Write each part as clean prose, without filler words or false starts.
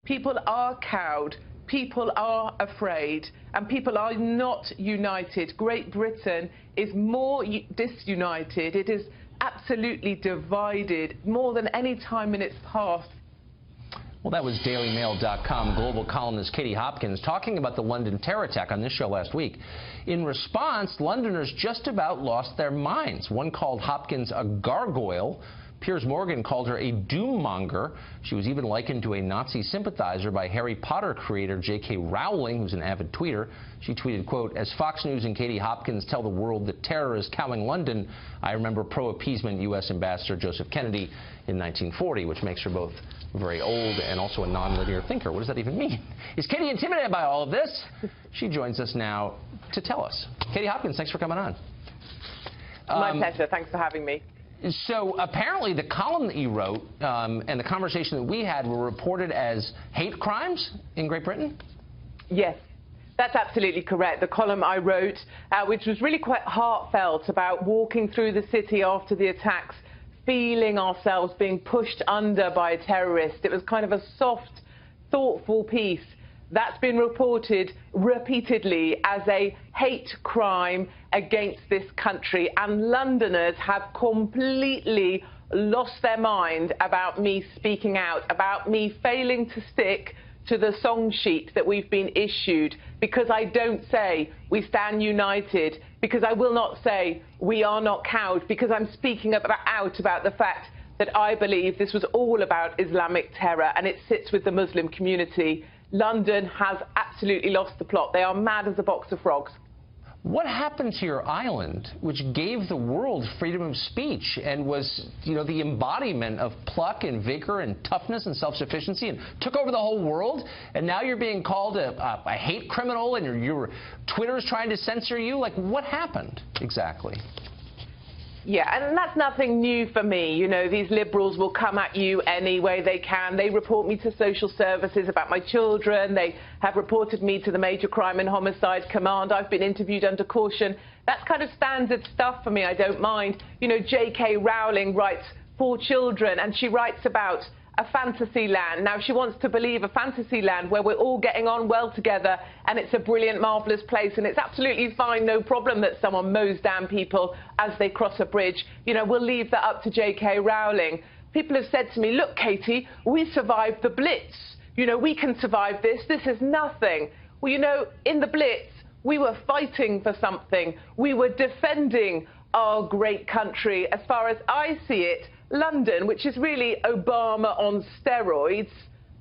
People are cowed. People are afraid, and people are not united. Great Britain is more disunited. It is absolutely divided more than any time in its past. Well, that was DailyMail.com global columnist Kate Hopkins talking about the London terror attack on this show last week. In response, Londoners just about lost their minds. One called Hopkins a gargoyle. Piers Morgan called her a doom-monger. She was even likened to a Nazi sympathizer by Harry Potter creator J.K. Rowling, who's an avid tweeter. She tweeted, quote, "As Fox News and Katie Hopkins tell the world that terror is cowing London, I remember pro-appeasement U.S. Ambassador Joseph Kennedy in 1940, which makes her both very old and also a non-linear thinker." What does that even mean? Is Katie intimidated by all of this? She joins us now to tell us. Katie Hopkins, thanks for coming on. My pleasure. Thanks for having me. So apparently the column that you wrote and the conversation that we had were reported as hate crimes in Great Britain? Yes, that's absolutely correct. The column I wrote, which was really quite heartfelt, about walking through the city after the attacks, feeling ourselves being pushed under by a terrorist. It was kind of a soft, thoughtful piece. That's been reported repeatedly as a hate crime against this country, and Londoners have completely lost their mind about me speaking out, about me failing to stick to the song sheet that we've been issued, because I don't say we stand united, because I will not say we are not cowed, because I'm speaking out about the fact that I believe this was all about Islamic terror and it sits with the Muslim community. London has absolutely lost the plot. They are mad as a box of frogs. What happened to your island, which gave the world freedom of speech and was, you know, the embodiment of pluck and vigor and toughness and self-sufficiency, and took over the whole world? And now you're being called a hate criminal, and your Twitter's trying to censor you? Like, what happened exactly? Yeah, and that's nothing new for me. You know, these liberals will come at you any way they can. They report me to social services about my children. They have reported me to the Major Crime and Homicide Command. I've been interviewed under caution. That's kind of standard stuff for me. I don't mind. You know, J.K. Rowling writes for children, and she writes about a fantasy land. Now, she wants to believe a fantasy land where we're all getting on well together and it's a brilliant, marvellous place, and it's absolutely fine, no problem that someone mows down people as they cross a bridge. You know, we'll leave that up to J.K. Rowling. People have said to me, look, Katie, we survived the Blitz. You know, we can survive this. This is nothing. Well, you know, in the Blitz, we were fighting for something. We were defending our great country. As far as I see it, London, which is really Obama on steroids,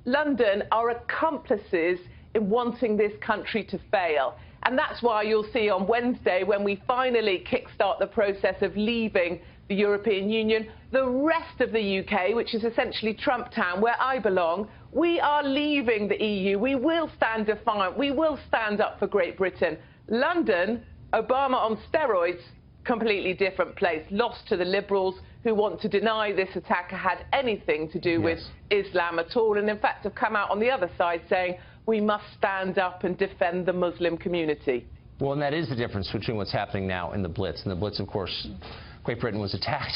London are accomplices in wanting this country to fail. And that's why you'll see on Wednesday, when we finally kickstart the process of leaving the European Union, the rest of the UK, which is essentially Trump Town, where I belong, we are leaving the EU. We will stand defiant. We will stand up for Great Britain. London, Obama on steroids, completely different place, lost to the liberals, who want to deny this attack had anything to do with Islam at all, and in fact have come out on the other side saying we must stand up and defend the Muslim community. Well, and that is the difference between what's happening now in the Blitz. And the Blitz, of course, Great Britain was attacked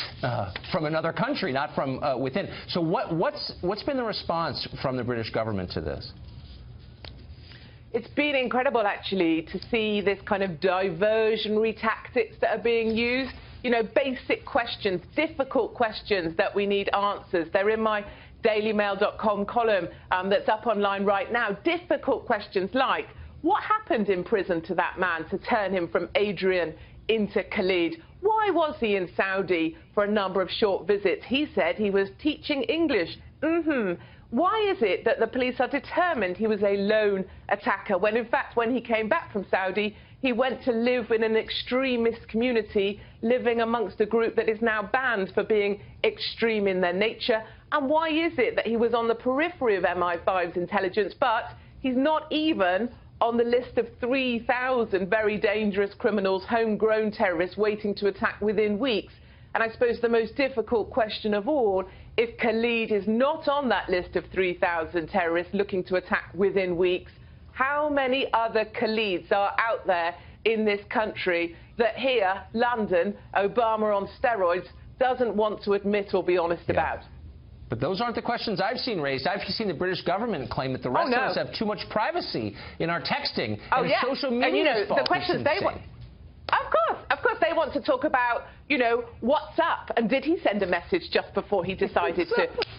from another country, not from within. So what's been the response from the British government to this? It's been incredible, actually, to see this kind of diversionary tactics that are being used. You know, basic questions, difficult questions that we need answers. They're in my DailyMail.com column that's up online right now. Difficult questions like, what happened in prison to that man to turn him from Adrian into Khalid? Why was he in Saudi for a number of short visits? He said he was teaching English. Why is it that the police are determined he was a lone attacker when, in fact, when he came back from Saudi, he went to live in an extremist community, living amongst a group that is now banned for being extreme in their nature? And why is it that he was on the periphery of MI5's intelligence, but he's not even on the list of 3,000 very dangerous criminals, homegrown terrorists waiting to attack within weeks? And I suppose the most difficult question of all, if Khalid is not on that list of 3,000 terrorists looking to attack within weeks, how many other Khalids are out there in this country that here, London, Obama on steroids, doesn't want to admit or be honest about? But those aren't the questions I've seen raised. I've seen the British government claim that the rest of us have too much privacy in our texting and social media. And, you know, the questions they want. Of course, they want to talk about, you know, what's up, and did he send a message just before he decided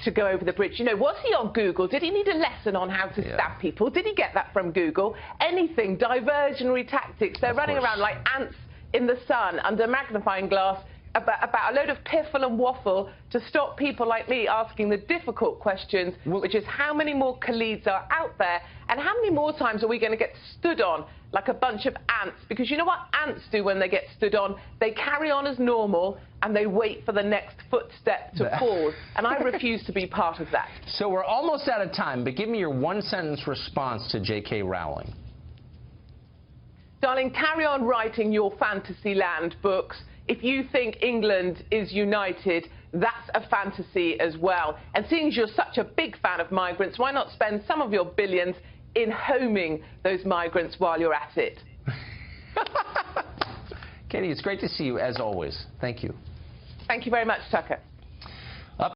to go over the bridge? You know, was he on Google? Did he need a lesson on how to stab people? Did he get that from Google? Anything, diversionary tactics. They're running around like ants in the sun under a magnifying glass about a load of piffle and waffle to stop people like me asking the difficult questions, which is how many more Khalids are out there, and how many more times are we going to get stood on like a bunch of ants? Because you know what ants do when they get stood on? They carry on as normal and they wait for the next footstep to fall. And I refuse to be part of that. So we're almost out of time, but give me your one-sentence response to J.K. Rowling. Darling, carry on writing your Fantasyland books. If you think England is united, that's a fantasy as well. And seeing as you're such a big fan of migrants, why not spend some of your billions in homing those migrants while you're at it? Katie, it's great to see you as always. Thank you. Thank you very much, Tucker.